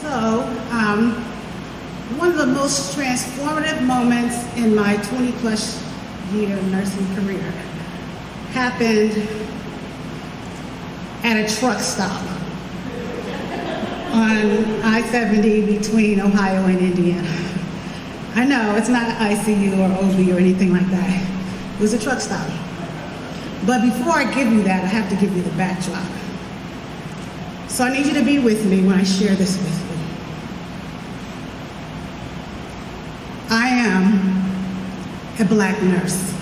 So, one of the most transformative moments in my 20-plus year nursing career happened at a truck stop on I-70 between Ohio and Indiana. I know, it's not ICU or OB or anything like that. It was a truck stop. But before I give you that, I have to give you the backdrop. So I need you to be with me when I share this with you. I am a Black nurse.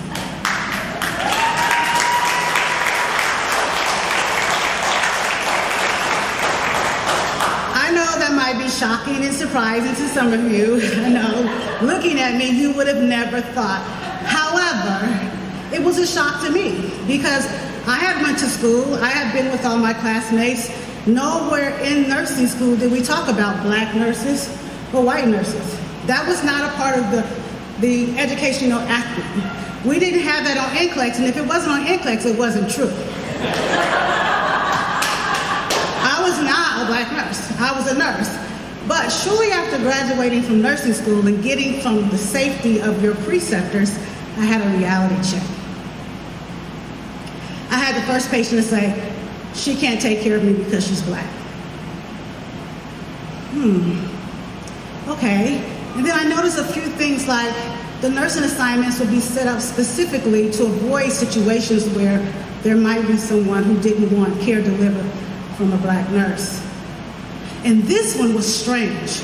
I know that might be shocking and surprising to some of you. I know, looking at me, you would have never thought. However, it was a shock to me because I had went to school, I had been with all my classmates. Nowhere in nursing school did we talk about Black nurses or white nurses. That was not a part of the educational acronym. We didn't have that on NCLEX, and if it wasn't on NCLEX, it wasn't true. I was not a Black nurse, I was a nurse. But shortly after graduating from nursing school and getting from the safety of your preceptors, I had a reality check. I had the first patient to say, she can't take care of me because she's Black. Okay. And then I noticed a few things like the nursing assignments would be set up specifically to avoid situations where there might be someone who didn't want care delivered from a Black nurse. And this one was strange.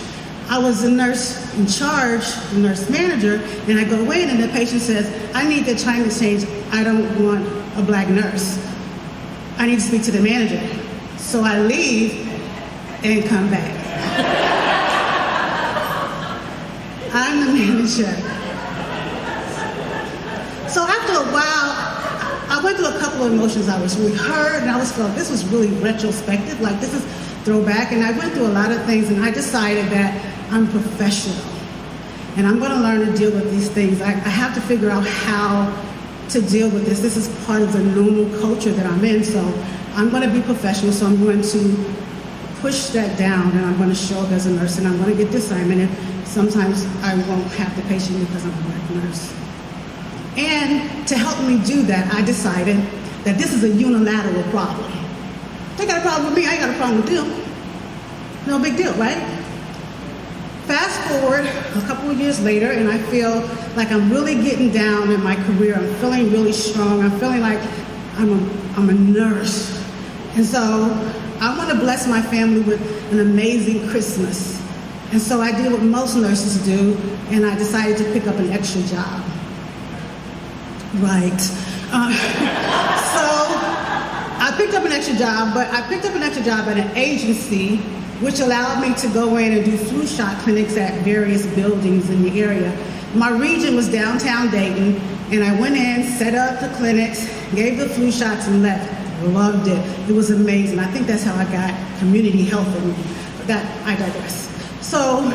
I was a nurse in charge, the nurse manager, and I go in and the patient says, I need the time to change. I don't want a Black nurse. I need to speak to the manager. So I leave and come back. I'm the manager. So after a while, I went through a couple of emotions. I was really hurt and I was felt this was really retrospective, like this is throwback. And I went through a lot of things and I decided that I'm professional and I'm gonna learn to deal with these things. I have to figure out how to deal with this. This is part of the normal culture that I'm in, so I'm going to be professional, so I'm going to push that down and I'm going to show up as a nurse and I'm going to get the assignment, and sometimes I won't have the patient because I'm a Black nurse. And to help me do that, I decided that this is a unilateral problem. They got a problem with me, I ain't got a problem with them. No big deal, right? Fast forward a couple of years later, and I feel like I'm really getting down in my career. I'm feeling really strong. I'm feeling like I'm a nurse. And so I want to bless my family with an amazing Christmas. And so I did what most nurses do, and I decided to pick up an extra job. Right. So I picked up an extra job, but I picked up an extra job at an agency which allowed me to go in and do flu shot clinics at various buildings in the area. My region was downtown Dayton, and I went in, set up the clinics, gave the flu shots, and left. Loved it. It was amazing. I think that's how I got community health in me. But I digress. So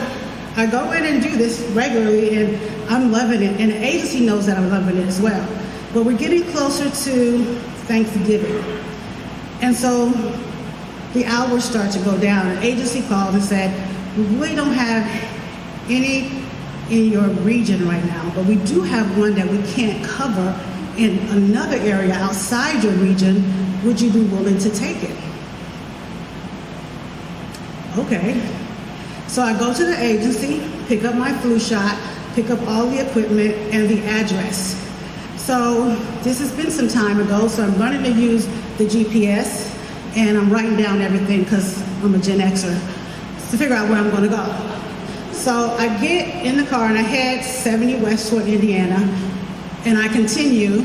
I go in and do this regularly, and I'm loving it. And the agency knows that I'm loving it as well. But we're getting closer to Thanksgiving. And so the hours start to go down. An agency called and said, we really don't have any in your region right now, but we do have one that we can't cover in another area outside your region. Would you be willing to take it? Okay. So I go to the agency, pick up my flu shot, pick up all the equipment and the address. So this has been some time ago, so I'm learning to use the GPS, and I'm writing down everything because I'm a Gen Xer to figure out where I'm going to go. So I get in the car and I head 70 West toward Indiana, and I continue,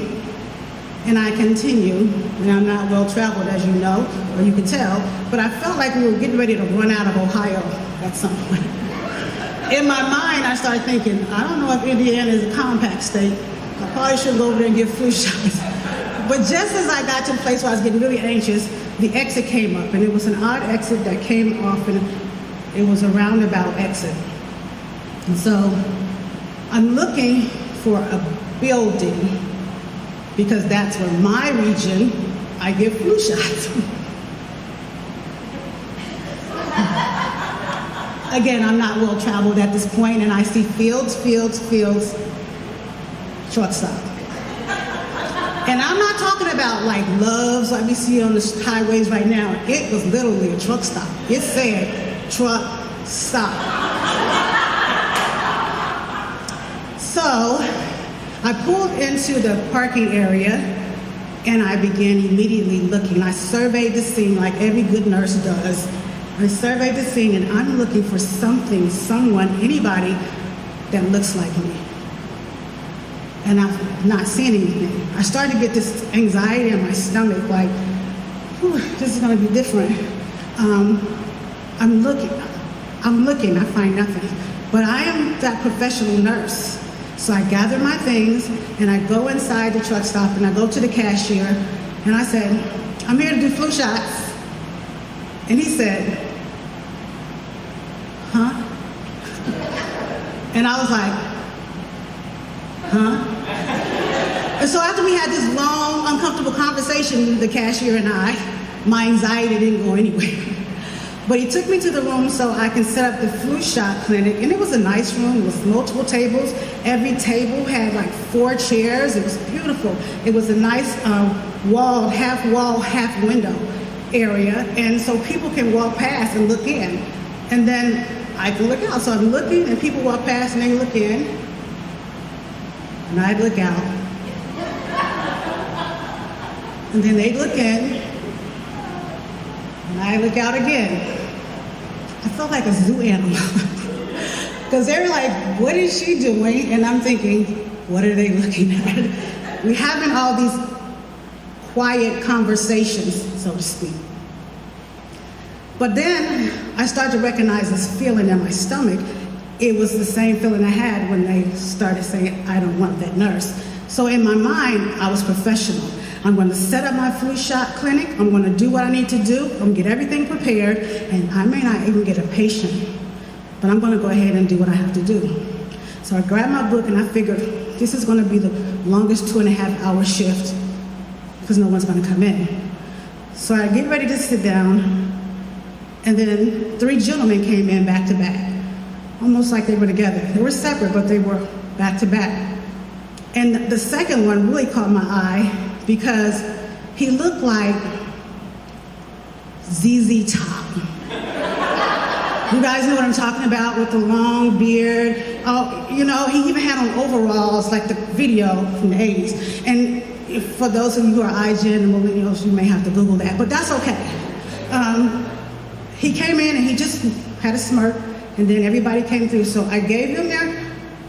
and I'm not well traveled, as you know, or you can tell, but I felt like we were getting ready to run out of Ohio at some point. In my mind, I started thinking, I don't know if Indiana is a compact state. I probably should go over there and get flu shots. But just as I got to a place where I was getting really anxious, the exit came up, and it was an odd exit that came off, and it was a roundabout exit. And so I'm looking for a building because that's where my region, I get flu shots. Again, I'm not well traveled at this point, and I see fields, truck stop. And I'm not talking about like Loves like we see on the highways right now. It was literally a truck stop. It said truck stop. So I pulled into the parking area and I began immediately looking. I surveyed the scene like every good nurse does. I surveyed the scene and I'm looking for something, someone, anybody that looks like me. And I'm not seeing anything. I started to get this anxiety in my stomach, like, this is gonna be different. I'm looking, I find nothing. But I am that professional nurse. So I gather my things and I go inside the truck stop and I go to the cashier and I said, I'm here to do flu shots. And he said, huh? And I was like, huh? And so after we had this long, uncomfortable conversation, the cashier and I, my anxiety didn't go anywhere. But he took me to the room so I can set up the flu shot clinic. And it was a nice room with multiple tables. Every table had like 4 chairs. It was beautiful. It was a nice wall, half window area. And so people can walk past and look in. And then I can look out. So I'm looking and people walk past and they look in. And I look out. And then they look in. And I look out again. I felt like a zoo animal. Because they're like, what is she doing? And I'm thinking, what are they looking at? We're having all these quiet conversations, so to speak. But then I started to recognize this feeling in my stomach. It was the same feeling I had when they started saying, I don't want that nurse. So in my mind, I was professional. I'm going to set up my flu shot clinic. I'm going to do what I need to do. I'm going to get everything prepared. And I may not even get a patient, but I'm going to go ahead and do what I have to do. So I grabbed my book and I figured this is going to be the longest 2.5-hour shift because no one's going to come in. So I get ready to sit down, and then 3 gentlemen came in back to back, almost like they were together. They were separate, but they were back to back. And the second one really caught my eye because he looked like ZZ Top. You guys know what I'm talking about with the long beard. Oh, you know, he even had on overalls like the video from the 80s. And for those of you who are iGen and millennials, you may have to Google that, but that's okay. He came in and he just had a smirk, and then everybody came through. So I gave them their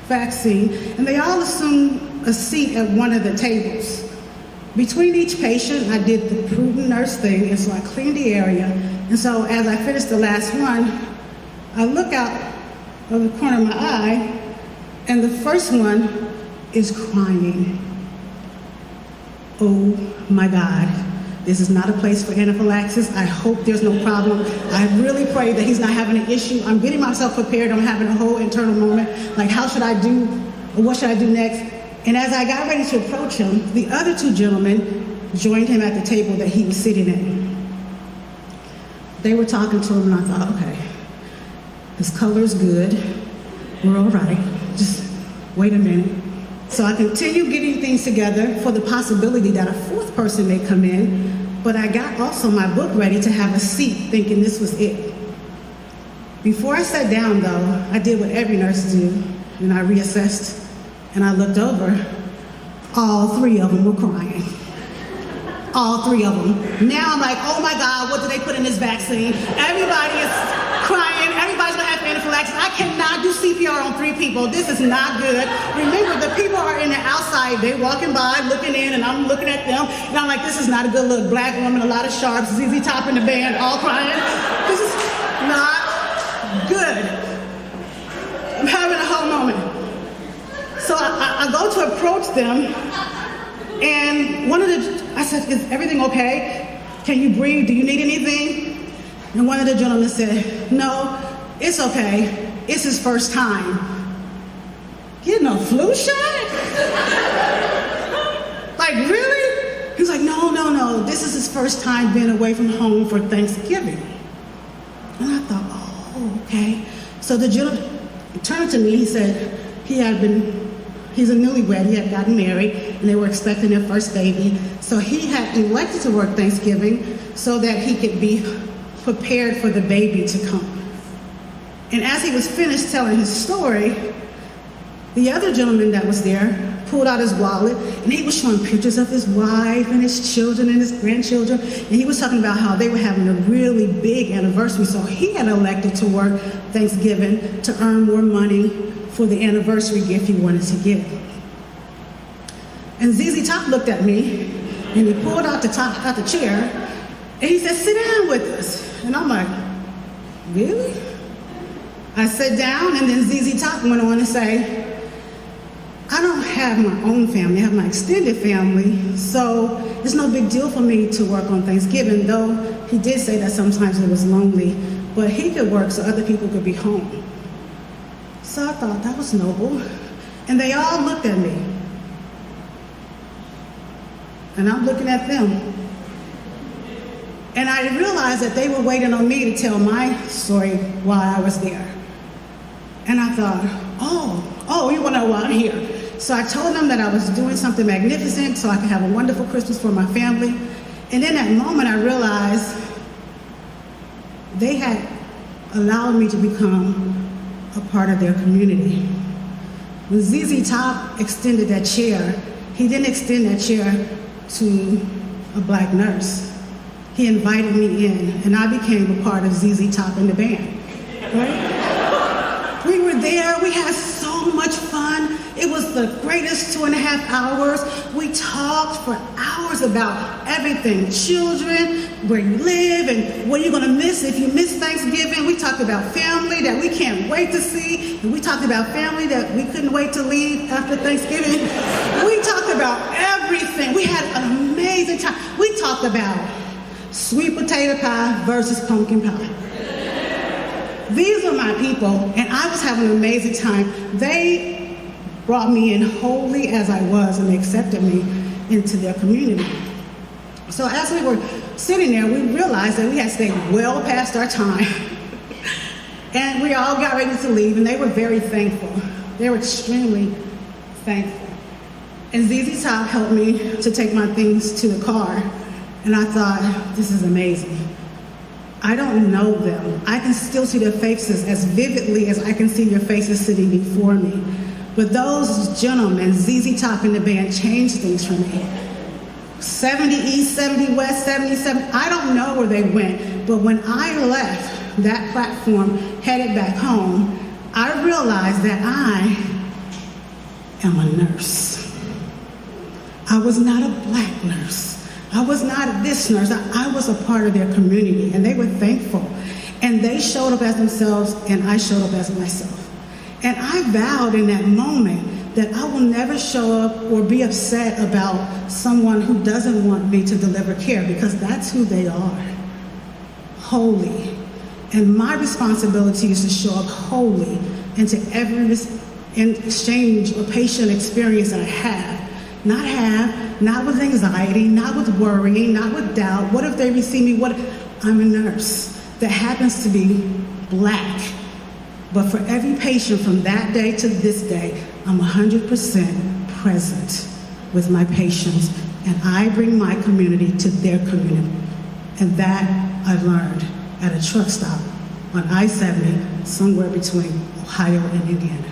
vaccine, and they all assumed a seat at one of the tables. Between each patient, I did the prudent nurse thing, and so I cleaned the area. And so as I finished the last one, I look out of the corner of my eye, and the first one is crying. Oh my God, this is not a place for anaphylaxis. I hope there's no problem. I really pray that he's not having an issue. I'm getting myself prepared. I'm having a whole internal moment, like how should I do, or what should I do next? And as I got ready to approach him, the other 2 gentlemen joined him at the table that he was sitting at. They were talking to him, and I thought, okay, his color's good. We're all right. Just wait a minute. So I continued getting things together for the possibility that a 4th person may come in, but I got also my book ready to have a seat, thinking this was it. Before I sat down, though, I did what every nurse do, and I reassessed. And I looked over, all 3 of them were crying. All 3 of them. Now I'm like, oh my God, what did they put in this vaccine? Everybody is crying, everybody's gonna have anaphylaxis. I cannot do CPR on 3 people, this is not good. Remember, the people are in the outside, they're walking by, looking in, and I'm looking at them, and I'm like, this is not a good look. Black woman, a lot of sharps, ZZ Top in the band, all crying. This is not good. I'm having a whole moment. So I go to approach them, and I said, is everything okay? Can you breathe? Do you need anything? And one of the gentlemen said, no, it's okay. It's his first time. Getting a flu shot? Like, really? He was like, no, this is his first time being away from home for Thanksgiving. And I thought, oh, okay. So the gentleman turned to me, he said he's a newlywed, he had gotten married, and they were expecting their first baby. So he had elected to work Thanksgiving so that he could be prepared for the baby to come. And as he was finished telling his story, the other gentleman that was there pulled out his wallet, and he was showing pictures of his wife and his children and his grandchildren, and he was talking about how they were having a really big anniversary, so he had elected to work Thanksgiving to earn more money for the anniversary gift he wanted to give. And ZZ Top looked at me, and he pulled out the chair, and he said, "Sit down with us." And I'm like, "Really?" I sat down, and then ZZ Top went on to say, "I don't have my own family, I have my extended family, so it's no big deal for me to work on Thanksgiving," though he did say that sometimes it was lonely, but he could work so other people could be home. So I thought that was noble, and they all looked at me, and I'm looking at them, and I realized that they were waiting on me to tell my story while I was there. And I thought, oh, you want to know why I'm here? So I told them that I was doing something magnificent so I could have a wonderful Christmas for my family. And in that moment, I realized they had allowed me to become a part of their community. When ZZ Top extended that chair, he didn't extend that chair to a black nurse. He invited me in, and I became a part of ZZ Top and the band, right? We were there, we had so much fun. It was the greatest 2.5 hours. We talked for hours about everything, children, where you live, and what you're gonna miss if you miss Thanksgiving. We talked about family that we can't wait to see, and we talked about family that we couldn't wait to leave after Thanksgiving. We talked about everything. We had an amazing time. We talked about sweet potato pie versus pumpkin pie. These are my people, and I was having an amazing time. They brought me in wholly as I was, and they accepted me into their community. So as we were sitting there, we realized that we had stayed well past our time. And we all got ready to leave, and they were very thankful. They were extremely thankful. And ZZ Top helped me to take my things to the car, and I thought, this is amazing. I don't know them. I can still see their faces as vividly as I can see your faces sitting before me. But those gentlemen, ZZ Top and the band, changed things for me. 70 East, 70 West, 77, I don't know where they went, but when I left that platform, headed back home, I realized that I am a nurse. I was not a black nurse. I was not this nurse. I was a part of their community, and they were thankful. And they showed up as themselves, and I showed up as myself. And I vowed in that moment that I will never show up or be upset about someone who doesn't want me to deliver care, because that's who they are, holy. And my responsibility is to show up wholly into every exchange or patient experience that I have. Not with anxiety, not with worrying, not with doubt. What if they receive me? I'm a nurse that happens to be black. But for every patient from that day to this day, I'm 100% present with my patients, and I bring my community to their community. And that I learned at a truck stop on I-70, somewhere between Ohio and Indiana.